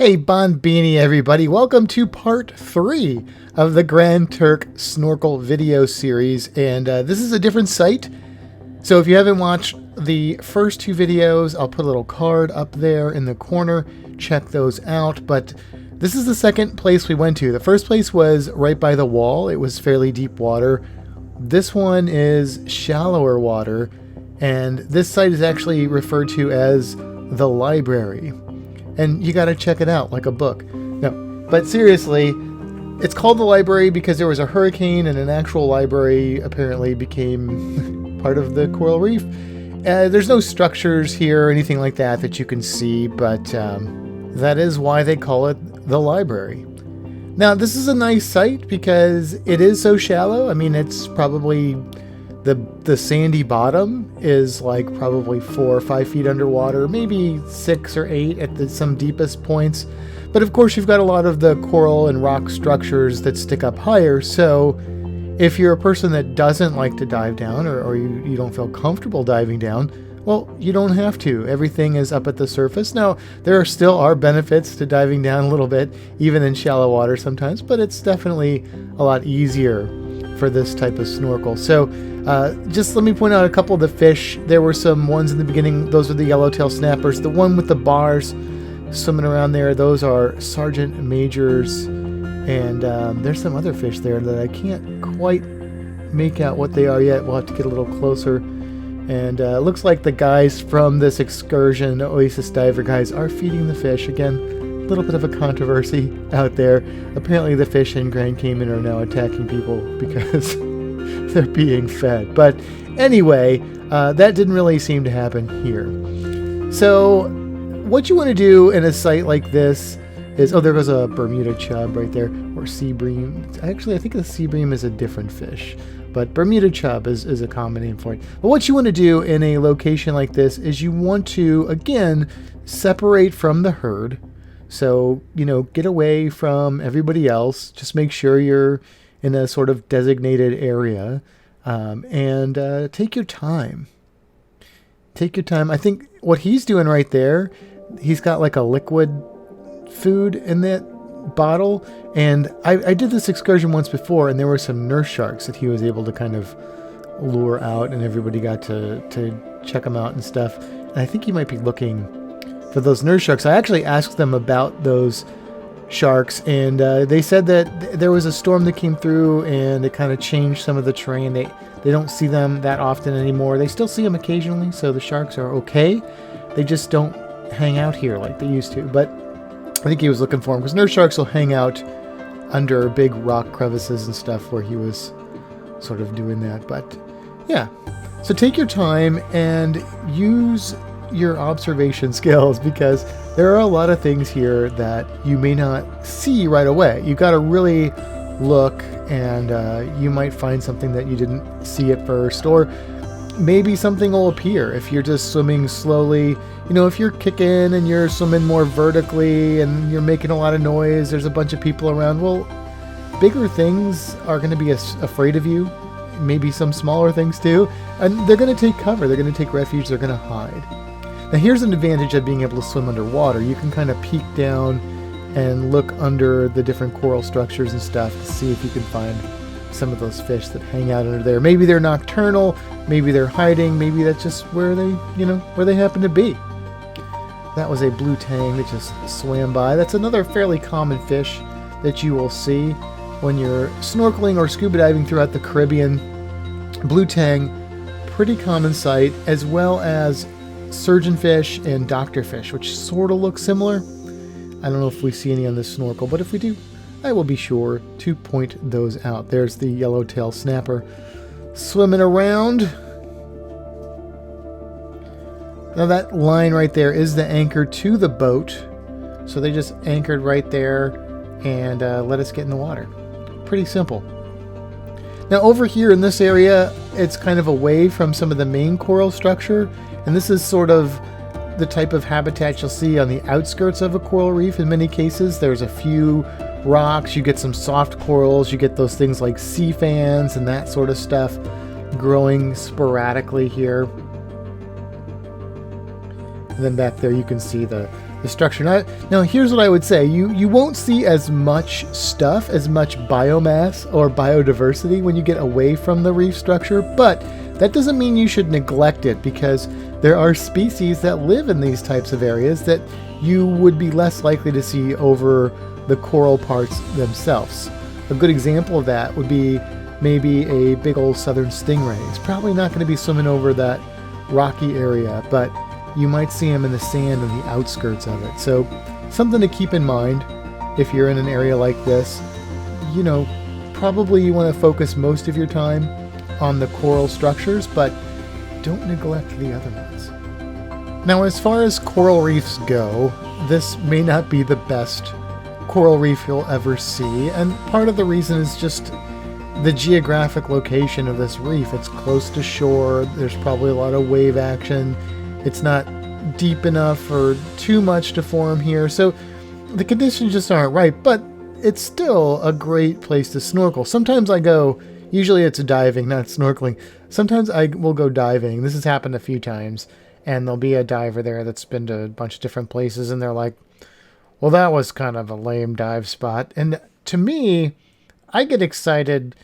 Hey, Bonbini everybody, welcome to part 3 of the Grand Turk snorkel video series, and this is a different site. So if you haven't watched the first two videos, I'll put a little card up there in the corner, check those out, but this is the second place we went to. The first place was right by the wall, it was fairly deep water. This one is shallower water, and this site is actually referred to as the library. And you got to check it out like a book. No, but seriously, it's called the library because there was a hurricane and an actual library apparently became part of the coral reef. There's no structures here or anything like that you can see, but that is why they call it the library. Now, this is a nice site because it is so shallow. I mean, it's probably the sandy bottom is like probably 4 or 5 feet underwater, maybe 6 or 8 at some deepest points. But of course, you've got a lot of the coral and rock structures that stick up higher. So if you're a person that doesn't like to dive down or you don't feel comfortable diving down, well, you don't have to. Everything is up at the surface. Now, there still are benefits to diving down a little bit, even in shallow water sometimes, but it's definitely a lot easier for this type of snorkel. So just let me point out a couple of the fish. There were some ones in the beginning. Those are the yellowtail snappers. The one with the bars swimming around there, those are sergeant majors. And there's some other fish there that I can't quite make out what they are yet. We'll have to get a little closer. And it looks like the guys from this excursion, Oasis Diver guys, are feeding the fish. Again, a little bit of a controversy out there. Apparently the fish in Grand Cayman are now attacking people because they're being fed. But anyway, that didn't really seem to happen here. So what you want to do in a site like this is, oh, there goes a Bermuda chub right there, or sea bream. Actually, I think the sea bream is a different fish, but Bermuda chub is a common name for it. But what you want to do in a location like this is you want to, again, separate from the herd. So, get away from everybody else. Just make sure you're in a sort of designated area, and take your time. Take your time. I think what he's doing right there, he's got like a liquid food in that bottle, and I did this excursion once before, and there were some nurse sharks that he was able to kind of lure out, and everybody got to check them out and stuff. And I think he might be looking for those nurse sharks. I actually asked them about those sharks, and they said that there was a storm that came through and it kind of changed some of the terrain. They don't see them that often anymore. They still see them occasionally, so the sharks are okay. They just don't hang out here like they used to. But I think he was looking for them because nurse sharks will hang out under big rock crevices and stuff where he was sort of doing that. But yeah, so take your time and use your observation skills, because there are a lot of things here that you may not see right away. You got to really look, and you might find something that you didn't see at first, or maybe something will appear if you're just swimming slowly. If you're kicking and you're swimming more vertically and you're making a lot of noise, there's a bunch of people around, well, bigger things are going to be afraid of you, maybe some smaller things too, and they're going to take cover, they're going to take refuge, they're going to hide. Now, here's an advantage of being able to swim underwater. You can kind of peek down and look under the different coral structures and stuff to see if you can find some of those fish that hang out under there. Maybe they're nocturnal, maybe they're hiding, maybe that's just where they happen to be. That was a blue tang that just swam by. That's another fairly common fish that you will see when you're snorkeling or scuba diving throughout the Caribbean. Blue tang, pretty common sight, as well as surgeonfish and doctorfish, which sort of look similar. I don't know if we see any on this snorkel, but if we do, I will be sure to point those out. There's the yellowtail snapper swimming around. Now that line right there is the anchor to the boat. So they just anchored right there and let us get in the water. Pretty simple. Now over here in this area, it's kind of away from some of the main coral structure. And this is sort of the type of habitat you'll see on the outskirts of a coral reef. In many cases, there's a few rocks, you get some soft corals, you get those things like sea fans and that sort of stuff growing sporadically here. And then back there you can see the the structure. Now here's what I would say. You won't see as much stuff, as much biomass or biodiversity when you get away from the reef structure, but that doesn't mean you should neglect it, because there are species that live in these types of areas that you would be less likely to see over the coral parts themselves. A good example of that would be maybe a big old southern stingray. It's probably not going to be swimming over that rocky area, but you might see them in the sand on the outskirts of it. So something to keep in mind if you're in an area like this. You know, probably you want to focus most of your time on the coral structures, but don't neglect the other ones. Now, as far as coral reefs go, this may not be the best coral reef you'll ever see, and part of the reason is just the geographic location of this reef. It's close to shore, there's probably a lot of wave action, it's not deep enough or too much to form here, so the conditions just aren't right, but it's still a great place to snorkel. Sometimes I go, usually it's diving, not snorkeling. Sometimes I will go diving. This has happened a few times, and there'll be a diver there that's been to a bunch of different places, and they're like, well, that was kind of a lame dive spot. And to me, I get excited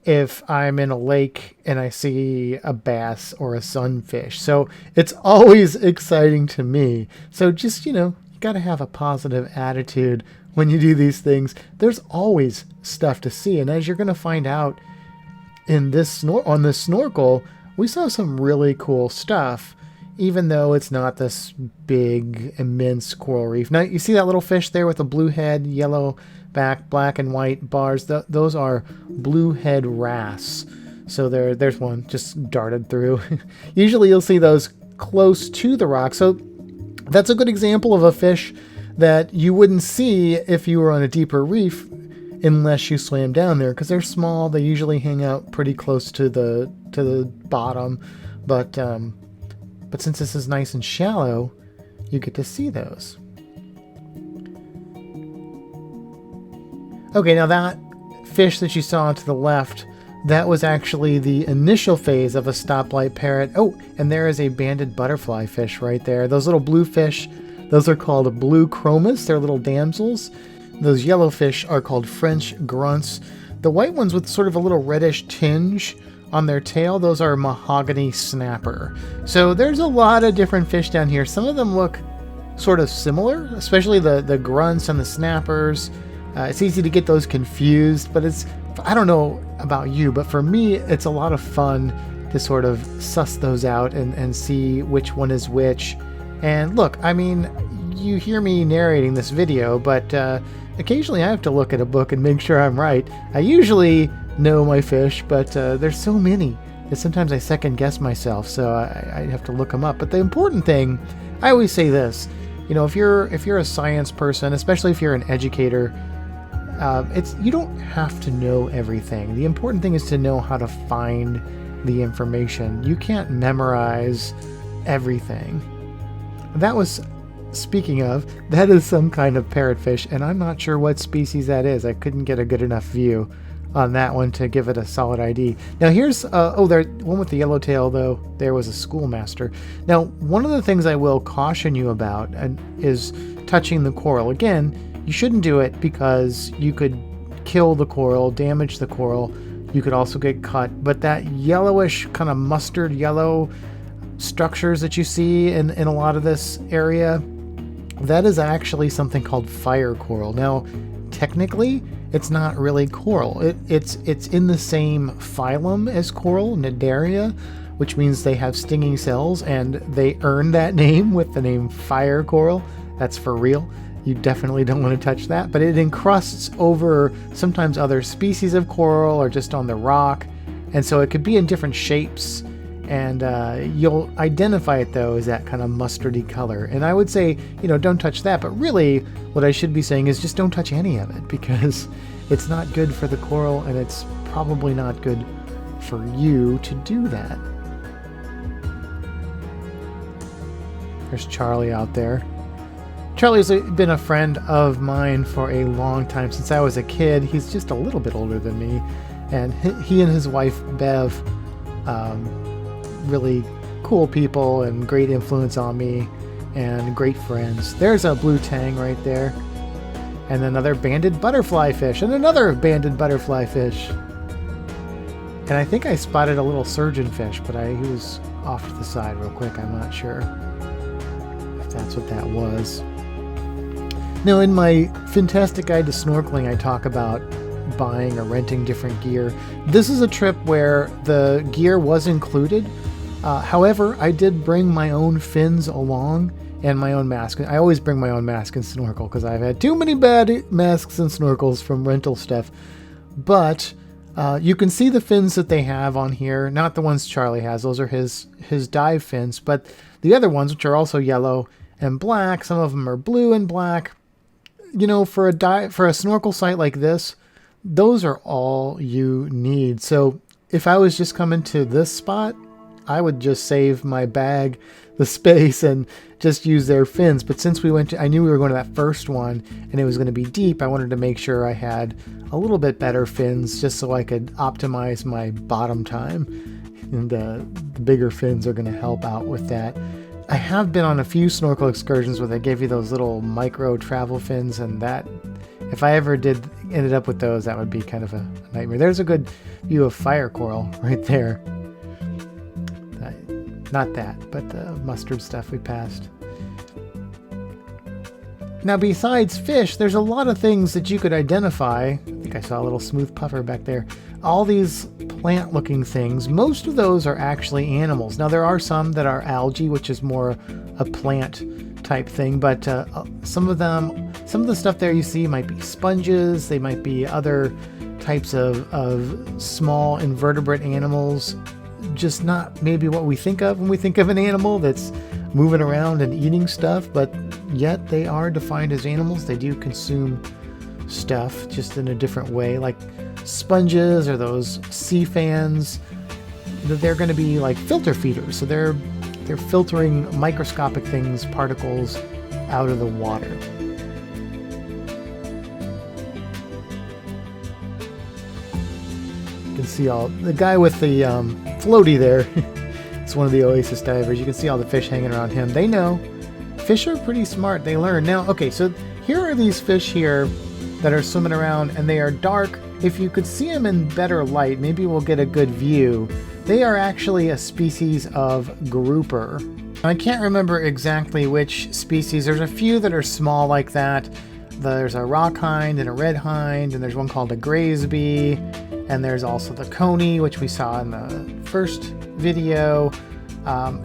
if I'm in a lake and I see a bass or a sunfish. So it's always exciting to me. So just, you got to have a positive attitude when you do these things. There's always stuff to see. And as you're going to find out in this on this snorkel, we saw some really cool stuff, even though it's not this big, immense coral reef. Now, you see that little fish there with the blue head, yellow back, black and white bars? Those are bluehead wrasse. So there's one just darted through. Usually you'll see those close to the rock. So that's a good example of a fish that you wouldn't see if you were on a deeper reef unless you swam down there, because they're small. They usually hang out pretty close to the bottom. But since this is nice and shallow, you get to see those. Okay, now that fish that you saw to the left, that was actually the initial phase of a stoplight parrot. Oh, and there is a banded butterfly fish right there. Those little blue fish, those are called blue chromis. They're little damsels. Those yellow fish are called French grunts. The white ones with sort of a little reddish tinge on their tail, those are mahogany snapper. So there's a lot of different fish down here. Some of them look sort of similar, especially the grunts and the snappers. It's easy to get those confused, but I don't know about you, but for me, it's a lot of fun to sort of suss those out and see which one is which. And look, I mean, you hear me narrating this video, but occasionally I have to look at a book and make sure I'm right. I usually know my fish, but there's so many that sometimes I second guess myself, so I have to look them up. But the important thing, I always say this, if you're a science person, especially if you're an educator, you don't have to know everything. The important thing is to know how to find the information. You can't memorize everything. Speaking of, that is some kind of parrotfish, and I'm not sure what species that is. I couldn't get a good enough view on that one to give it a solid ID. Now here's, there one with the yellow tail, though. There was a schoolmaster. Now, one of the things I will caution you about is touching the coral. Again, you shouldn't do it because you could kill the coral, damage the coral. You could also get cut. But that yellowish, kind of mustard yellow structures that you see in a lot of this area, that is actually something called fire coral. Now, technically, it's not really coral. It's in the same phylum as coral, Cnidaria, which means they have stinging cells, and they earn that name with the name fire coral. That's for real. You definitely don't want to touch that, but it encrusts over sometimes other species of coral or just on the rock, and so it could be in different shapes, and you'll identify it though as that kind of mustardy color. And I would say, don't touch that, but really what I should be saying is just don't touch any of it, because it's not good for the coral, and it's probably not good for you to do that. There's Charlie out there. Charlie's been a friend of mine for a long time, since I was a kid. He's just a little bit older than me, and he and his wife Bev, really cool people and great influence on me. and great friends. There's a blue tang right there. And another banded butterfly fish, and another banded butterfly fish. And I think I spotted a little surgeonfish, but he was off to the side real quick. I'm not sure if that's what that was. Now, in my Fantastic Guide to Snorkeling, I talk about buying or renting different gear. This is a trip where the gear was included. However, I did bring my own fins along and my own mask. I always bring my own mask and snorkel because I've had too many bad masks and snorkels from rental stuff. But you can see the fins that they have on here. Not the ones Charlie has. Those are his dive fins. But the other ones, which are also yellow and black, some of them are blue and black. You know, for a snorkel site like this, those are all you need. So if I was just coming to this spot, I would just save my bag the space and just use their fins. But since I knew we were going to that first one and it was going to be deep, I wanted to make sure I had a little bit better fins just so I could optimize my bottom time. And the bigger fins are going to help out with that. I have been on a few snorkel excursions where they give you those little micro travel fins, and that, if I ever ended up with those, that would be kind of a nightmare. There's a good view of fire coral right there. Not that, but the mustard stuff we passed. Now, besides fish, there's a lot of things that you could identify. I think I saw a little smooth puffer back there. All these plant-looking things, most of those are actually animals. Now, there are some that are algae, which is more a plant type thing, but some of the stuff there you see might be sponges. They might be other types of small invertebrate animals. Just not maybe what we think of when we think of an animal that's moving around and eating stuff, but yet they are defined as animals. They do consume stuff just in a different way, like sponges or those sea fans. They're going to be like filter feeders, so they're filtering microscopic things, particles, out of the water. You can see all the guy with the floaty there. It's one of the Oasis divers. You can see all the fish hanging around him. They know. Fish are pretty smart. They learn. Now, okay, so here are these fish here that are swimming around, and they are dark. If you could see them in better light, maybe we'll get a good view. They are actually a species of grouper. I can't remember exactly which species. There's a few that are small like that. There's a rock hind and a red hind, and there's one called a Graysby, and there's also the coney, which we saw in the first video.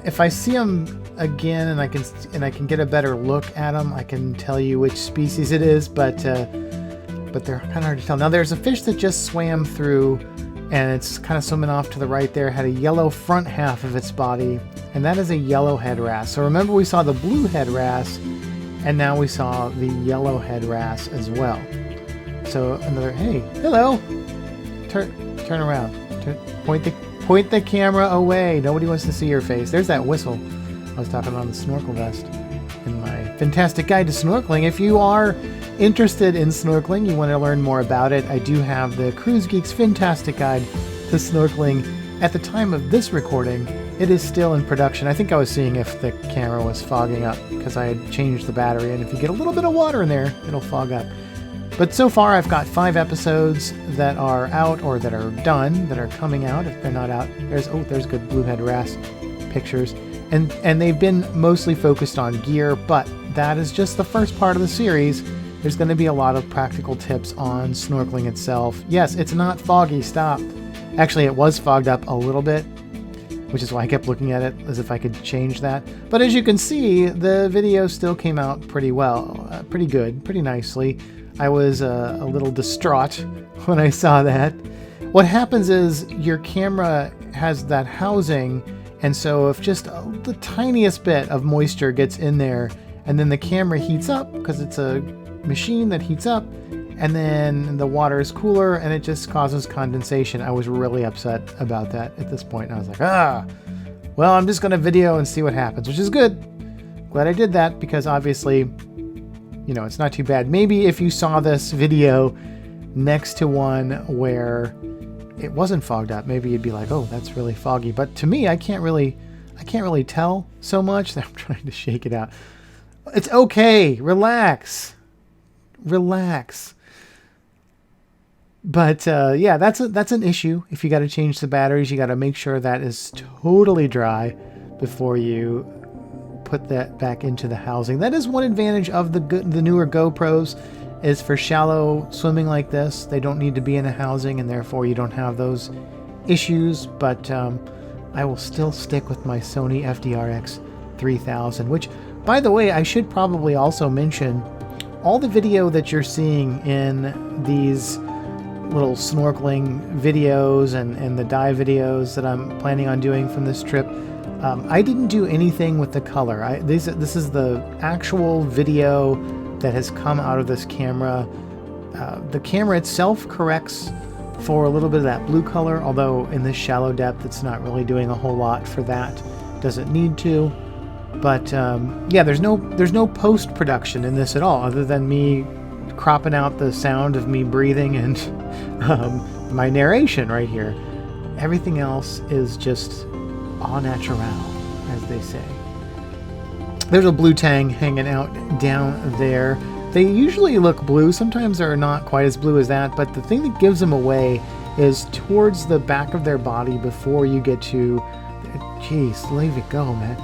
If I see them again and I can get a better look at them, I can tell you which species it is, but they're kind of hard to tell. Now, there's a fish that just swam through, and it's kind of swimming off to the right there, had a yellow front half of its body, and that is a yellowhead wrasse. So remember, we saw the bluehead wrasse, and now we saw the yellowhead wrasse as well. So another, hey, hello, turn around, point the camera away. Nobody wants to see your face. There's that whistle I was talking about on the snorkel vest in my Fantastic Guide to Snorkeling. If you are interested in snorkeling, you want to learn more about it, I do have the Cruise Geeks Fantastic Guide to Snorkeling. At the time of this recording, it is still in production. I think I was seeing if the camera was fogging up because I had changed the battery, and if you get a little bit of water in there, it'll fog up. But so far, I've got 5 episodes that are out or that are done, that are coming out. If they're not out, there's good bluehead wrasse pictures. And they've been mostly focused on gear, but that is just the first part of the series. There's going to be a lot of practical tips on snorkeling itself. Yes, it's not foggy, stop. Actually, it was fogged up a little bit, which is why I kept looking at it as if I could change that. But as you can see, the video still came out pretty well, pretty good, pretty nicely. I was a little distraught when I saw that. What happens is your camera has that housing, and so if just the tiniest bit of moisture gets in there, and then the camera heats up, because it's a machine that heats up, and then the water is cooler, and it just causes condensation. I was really upset about that at this point, and I was like, well, I'm just going to video and see what happens, which is good. Glad I did that, because obviously, you know, it's not too bad. Maybe if you saw this video next to one where it wasn't fogged up, maybe you'd be like, oh, that's really foggy. But to me, I can't I can't really tell so much. I'm trying to shake it out. It's okay. Relax. Relax. But yeah, that's an issue. If you got to change the batteries, you got to make sure that is totally dry before you put that back into the housing. That is one advantage of the newer GoPros, is for shallow swimming like this. They don't need to be in a housing, and therefore you don't have those issues. But I will still stick with my Sony FDRX 3000, which, by the way, I should probably also mention, all the video that you're seeing in these little snorkeling videos and the dive videos that I'm planning on doing from this trip, I didn't do anything with the color. This is the actual video that has come out of this camera. The camera itself corrects for a little bit of that blue color, although in this shallow depth it's not really doing a whole lot for that. Doesn't need to. But yeah, there's no post-production in this at all, other than me cropping out the sound of me breathing and my narration right here. Everything else is just au naturel, as they say. There's a blue tang hanging out down there. They usually look blue. Sometimes they're not quite as blue as that, but the thing that gives them away is towards the back of their body before you get to... Jeez, leave it go, man.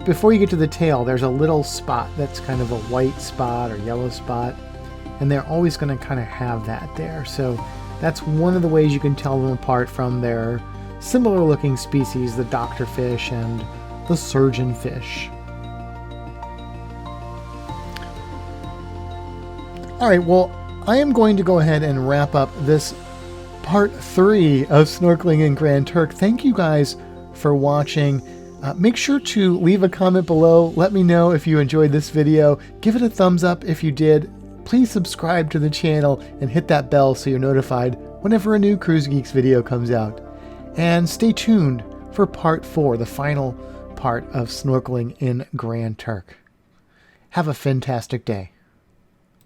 Before you get to the tail, there's a little spot that's kind of a white spot or yellow spot, and they're always going to kind of have that there. So that's one of the ways you can tell them apart from their similar looking species, the doctorfish and the surgeon fish. All right, well, I am going to go ahead and wrap up this part 3 of snorkeling in Grand Turk. Thank you guys for watching. Make sure to leave a comment below. Let me know if you enjoyed this video. Give it a thumbs up if you did. Please subscribe to the channel and hit that bell so you're notified whenever a new Cruise Geeks video comes out. And stay tuned for part 4, the final part of snorkeling in Grand Turk. Have a fantastic day.